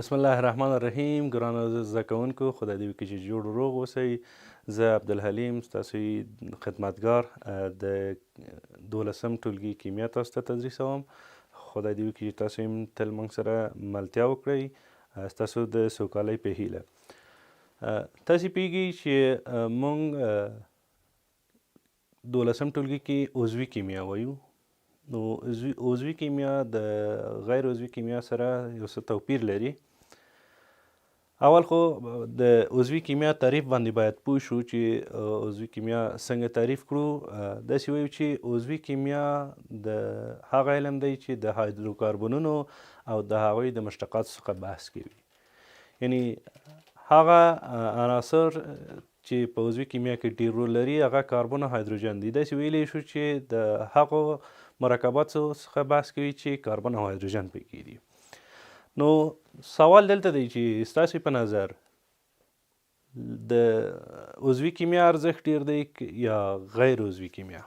بسم الله الرحمن الرحیم. ګرانو زده کوونکو، خدای دې وکړي چې جوړ روغ اوسئ. زه عبدالحلیم ستاسو خدمتګار د 12م ټولګي کیمیا تاسو ته تدریسوم. خدای دې وکړي چې تاسو هم تل موږ سره ملتیا وکړئ ستاسو د سوکالۍ په هیله. تاسې پوهېږئ چې موږ 12م ټولګي کې عضوي کیمیا وایو. نو عضوي کیمیا د غیر عضوي کیمیا سره یو څه توپیر لري. اول خو د عضوي کیمیا تعریف باندې باید پوه شو چې عضوي کیمیا څنګه تعریف کړو. داسې وایو چې عضوي کیمیا د هغه علم دی چې د هایدروکاربنونو او د هغوی د مشتقاتو څخه بحث کوي. یعنی هغه عناصر چې په عضوي کیمیا کې ډېر رول لري هغه کاربن او هایدروجن دي. داسې ویلی شو چې د هغو مرکباتو څخه بحث کوي چې کاربن او هایدروجن پکې دي. نو سوال دلته دی چې ستاسو په نظر د عضوي کیمیا ارزښت ډېر دی یا غیر عضوي کیمیا؟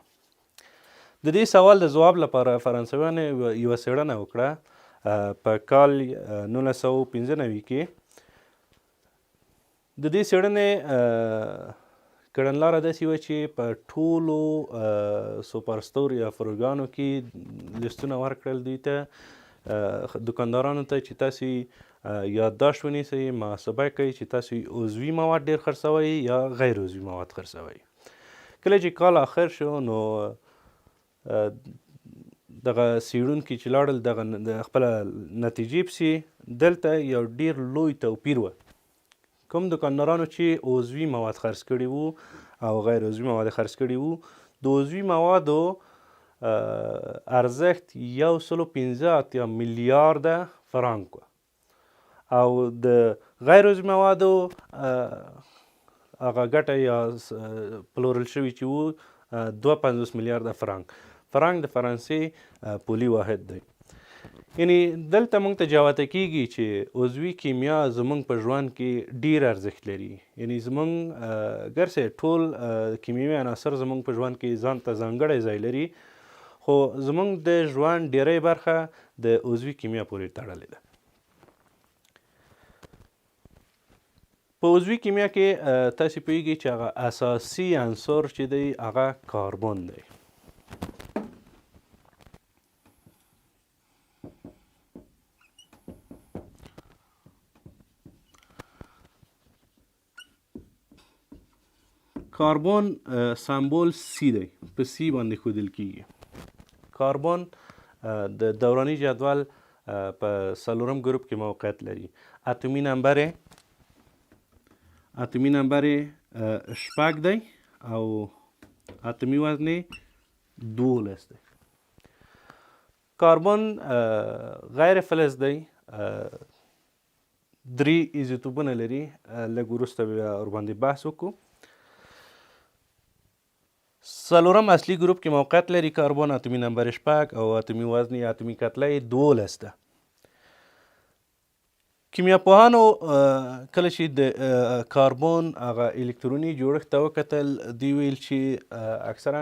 د دې سوال د ځواب لپاره فرانسویانو یوه څېړنه وکړه په کال 1995 کې. د دې څېړنې کړنلاره داسې وه چې په ټولو سوپرستور یا فروګانو کې لیستونه ورکړل دوی ته، دکاندارانو ته، چې تاسې یادداشت ونیسئ، محاسبه کوئ چې تاسو عضوي مواد ډېر خرڅوئ یا غیر عضوي مواد خرڅوئ. کله چې کال آخر شو نو دغه څېړونکي چې لاړل دغه خپله نتیجې پسې دلته یو ډېر لوی توپیر و. کوم دکاندارانو چې عضوي مواد خرڅ کړي وو او غیر عضوي مواد خرڅ کړي وو، د عضوي موادو ارزښت 185 میلیارده فرانک و او د غیر عضوي موادو هغه ګټه یا پلورل شوي چې وو 52 میلیارده فرانک. فرانک د فرانسې پولي واحد دی. یعنی دلته موږ ته جوته کیږي چې عضوي کیمیا زموږ په ژوند کې ډیر ارزښت لري. یعنی زموږ ګرسې ټول کیمیاوي عناصر زموږ په ژوند کې ځان ته ځانګړی ځای لري، خو زموږ د ژوند ډیری برخه د عضوي کیمیا پورې تړلې ده. په عضوي کیمیا کې تاسې پوهېږئ چې هغه اساسي عنصر چې دی هغه کاربن دی. کاربن سمبول سی دی، په سی باندې ښودل کیږي. کاربن د دوراني جدول په 4م ګروپ کې موقعیت لري. اتومي نمبر یې 6 دی او اتومي وزن یې 12 دی. کاربن غیر فلز دی، 3 ایزوتوپونه لري. لږ وروسته بیا ورباندې بحث وکړو. 4م اصلي ګروپ کې موقعیت لري کاربن، اتومي نمبر 6 او اتومي وزن یا اتومي کتله یې 12 ده. کیمیا پوهانو کله چې د کاربن هغه الکتروني جوړښت ته وکتل، دوی ویل چې اکثرا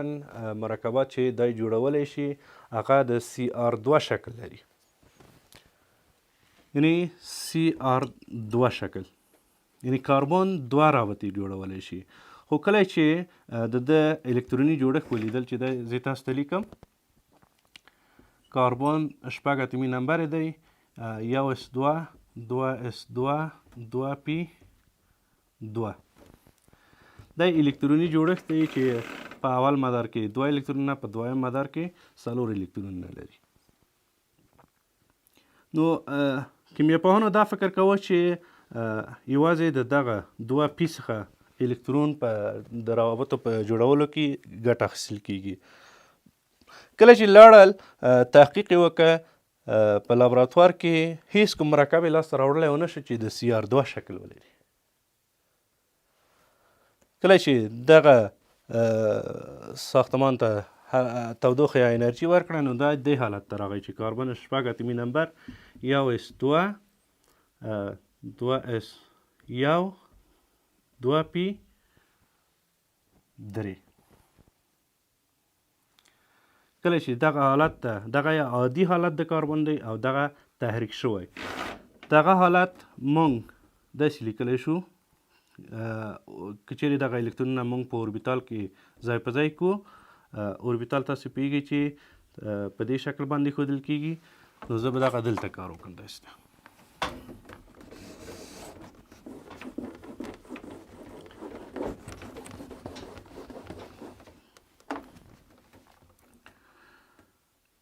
مرکبات چې دی جوړولی شي هغه د CR2 شکل لري. یعنی CR2 شکل، یعنی کاربن 2 رابطې جوړولی شي. خو کله چې د الکتروني جوړښت ولیدل چې دی، زه تاسو ته لیکم، کاربن 6 اتومي نمبر دی، 1s2 2s2 2p2. دا الکتروني جوړښت دی چې په اول مدار کې 2 الکترونونه، په دویم مدار کې 4 الکترونونه لري. نو کیمیا پوهانو دا فکر کوه چې یوازې د دغه 2p څخه الکترون د روابطو په جوړولو کې ګټه اخیستل کیږي. کله چې لاړل تحقیق یې وکړه، په لابراتوار کې هیڅ کوم مرکب یې لاسته راوړلی ونه شو چې د CR2 شکل ولري. کله چې دغه ساختمان ته تودوخه یا انرژي ورکړه، نو دا دې حالت ته راغی چې کاربن 6 اتومي نمبر 1s2 2s1 2p3. کله چې دغه حالت ته، دغه عادي حالت د کاربن دی او دغه تحریک شوی، دغه حالت مونږ داسې لیکلی شو که چیرې دغه الکترونونه مونږ په اوربیتال کې ځای په ځای کړو. اوربیتال تاسو پوهیږئ چې په دې شکل باندې ښودل کیږي. نو زه به دغه دلته کار وکړم داسې ده.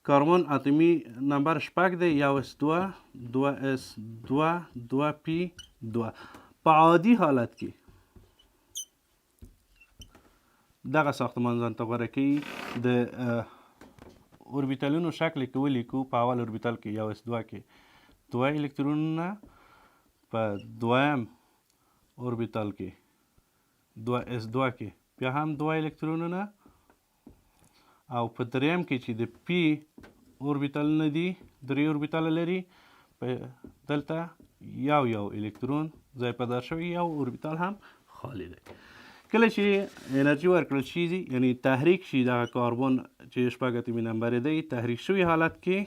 کاربن اتمی نمبر شپږ دی، 1s2 2s2 2p2. په عادي حالت کې دغه ساختمان ځان ته غوره کوي. د اوربیتالونو شکل کې ولیکو. په اول اوربیتال کې 1s2 کې 2 الکترونونه، په دویم اوربیتال کې 2s2 کې بیا هم 2 الکترونونه، او په دریم کې چې د پی اوربیتالونه دي 3 اوربیتاله لري، په دلته یو الکترون ځای په ځای شوی، یو اوربیتال هم خالی دی. کله چې انرژي ورکړل شي، یعنی تحریک شي دغه کاربن چې شپږ اتمی نمبر دی، تحریک شوي حالت کې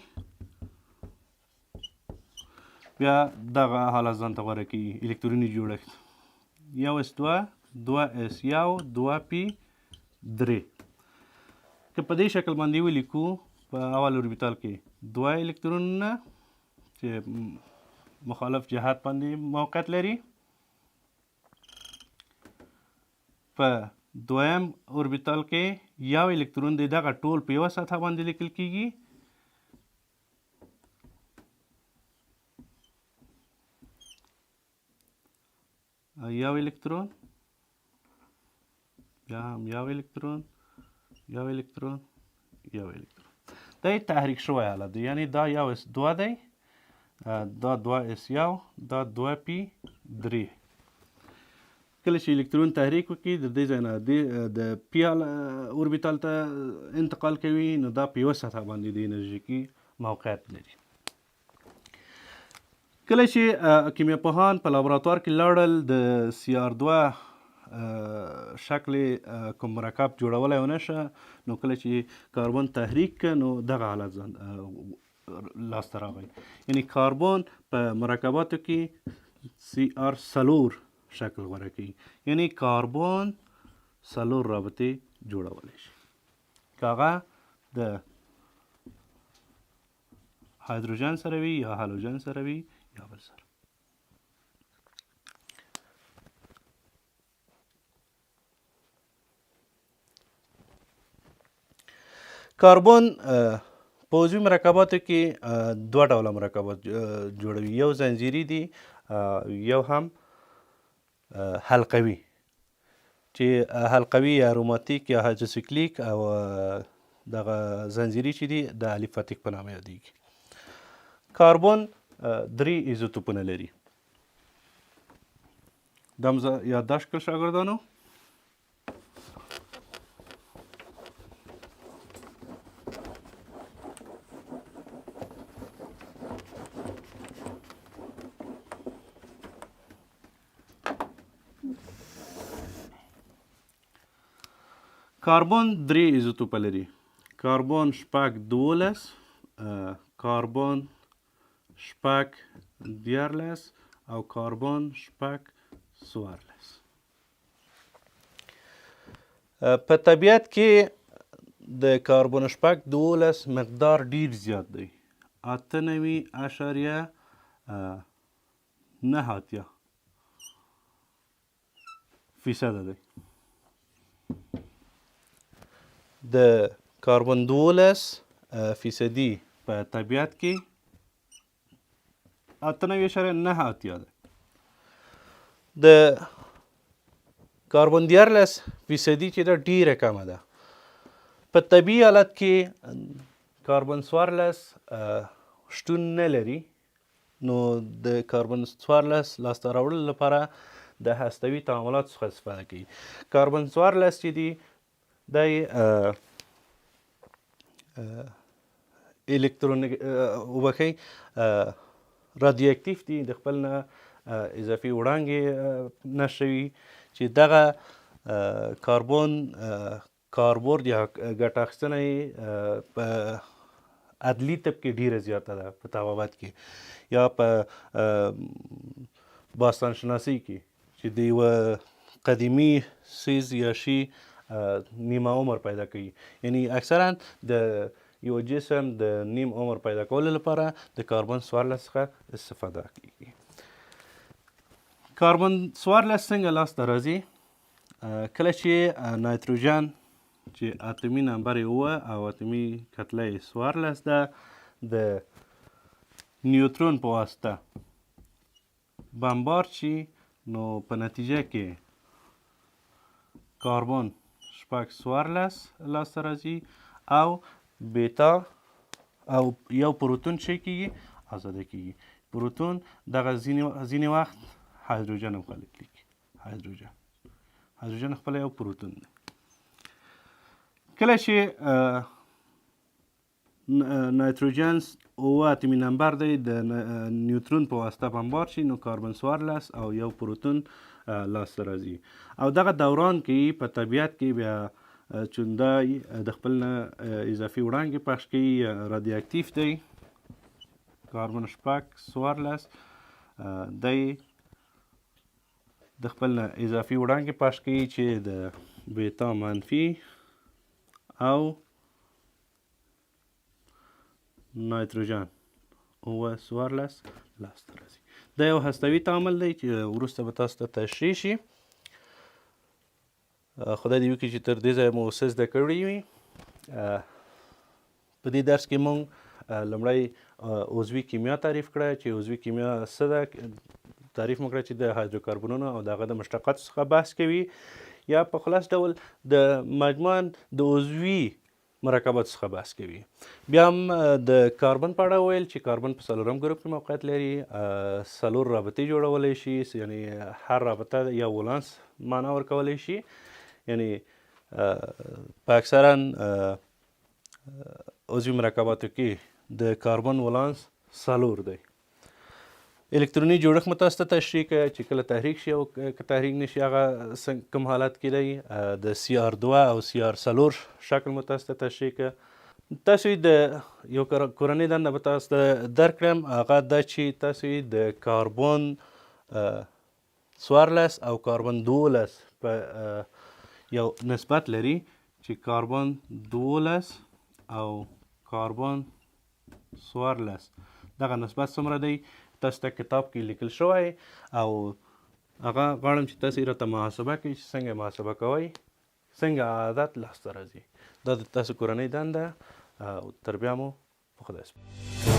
بیا دغه حالت ځان ته غوره کوي الکتروني جوړښت 1s2 2s1 2p3. که په دې شکل باندې ولیکو، په اول اوربیتال کې 2 الکترونونه چې مخالف جهت باندې موقعیت لري، په دویم اوربیتال کې یو الکترون دی. دغه ټول په یوه سطحه باندې لیکل کیږي. یو الکترون، بیا هم یو الکترون، یو الکترون، یو الکترون. دا یې تحریک شوی حالت دی، یعنی دا 1s2 دی، دا 2s1، دا 2p3. کله چې الکترون تحریک وکړي، د دې ځای نه د پی اوربیتال ته انتقال کوي، نو دا په یوه سطحه باندې د انرژیکي موقعیت لري. کله چې کیمیا پوهان په لابراتوار کې لاړل، د CR2 شکل کوم مرکب جوړولی ونه شه، نو کله چې کاربن تحریک که، نو دغه حالت لاسته راغی. یعنی کاربن په مرکباتو کې CR4 شکل غوره کوي، یعنی کاربن 4 رابطې جوړولی شي، که هغه د هایدروجن سره وي، یا هالوجن سره وي، یا بل سره. کاربن په عضوي مرکباتو کې 2 ډوله مرکبات جوړوي. یو زنجیري دي، یو هم حلقوي، چې حلقوي یا اروماتیک یا هایدروسیکلیک، او دغه زنجیري چې دي د الیفاتیک په نامه یادیږي. کاربن 3 ایزوتوپونه لري. دا یادداشت کړل شاګردانو. کاربن 3 ایزوتوپه لري. کاربن 12، کاربن 14 او کاربن 14. په طبیعت کې د کاربن 12 مقدار ډیر زیات دی، 98.9% دی. د کاربن 12% په طبیعت کې 98.9 دی. د کاربن 14% چې ده ډیره کمه ده. په طبیعي حالت کې کاربن 14 شتون نه لري، نو د کاربن 14 لاسته راوړلو لپاره د هستوي تعاملاتو څخه استفاده کوي. کاربن 14 چې دي دی الکترون رادیو اکتیف دي، د خپل نه اضافي وړانګې نشوي، چې دغه کاربن کاربورد یا ګټه اخیستنه په عدلي طبقې ډیره زیاته ده په طبابت کې یا په باستان شناسي کې چې د یوه قدیمي څیز یا شي نیمه عمر پیدا کوي. یعنی اکثرا د یو جسم د نیم عمر پیدا کولو لپاره د کاربن 14 څخه استفاده کیږي. کاربن 14 څنګه لاسته راځي؟ کله چې نایتروجن چې اتومي نمبر یې 9 او اتومي کتله یې 14 ده د نیوترون په واسطه بمبارد شي نو په نتیجه کې کاربن 14 لاسته راځي او بیتا او یو پروتون چې کیږي آزاده کیږي. پروتون دغه ځینې وخت هایدروجن هم خلک لیکي. هایدروجن خپله یو پروتون دی. کله چې نایتروجن 9 اتومي نمبر دی د نیوترون په واسطه بمبارد شي نو کاربن 14 او یو پروتون لاسته راځي او دغه دوران کې په طبیعت کې بیا چونده د خپل نه اضافي وړانګې پخش کوي رادیو اکتیف دی. کاربن 14 دی د خپل نه اضافي وړانګې پخش کوي چې د بیتا منفي او نایتروجن 14 لاسته راځي. دا یو هستوي تعامل دی چې وروسته به تاسو ته تشریح شي. خدای دې وکړي چې تر دې ځایه مو څه زده کړي وي. په دې درس کې موږ لومړی عضوي کیمیا تعریف کړه چې عضوي کیمیا څه ده. تعریف مو کړه چې د هایدروکاربنونو او د هغه د مشتقاتو څخه بحث کوي یا په خلاص ډول د مجموعاً د عضوي مرکباتو څخه بحث کوي. بیا هم د کاربن په اړه ویل چې کاربن په څلورم ګروپ کې موقعیت لري. 4 رابطې جوړولی شي، یعنی هر رابطه یا ولانس معنا ورکولی شي. یعنی په اکثرا عضوي مرکباتو کې د کاربن ولانس 4 دی. الکتروني جوړښت مو تاسو ته تشریح کړه چې کله تحریک شي او که تحریک نشي هغه کوم حالت کې دی. د CR2 او CR4 شکل مو تاسو ته تشریح کړه. تاسو د یو کورنۍ دنده به تاسو ته درکړم، هغه دا چې تاسو د کاربن 14 او کاربن 12 په یو نسبت لري چې کاربن 12 او کاربن 14 دغه نسبت څومره دی تاسو ته کتاب کې لیکل شوی او هغه غواړم چې تاسو راته محاسبه کړئ چې څنګه محاسبه کوئ، څنګه عادت لاسته راځي. دا د تاسو کورنۍ دنده او تر بیا مو په خدای سپارم.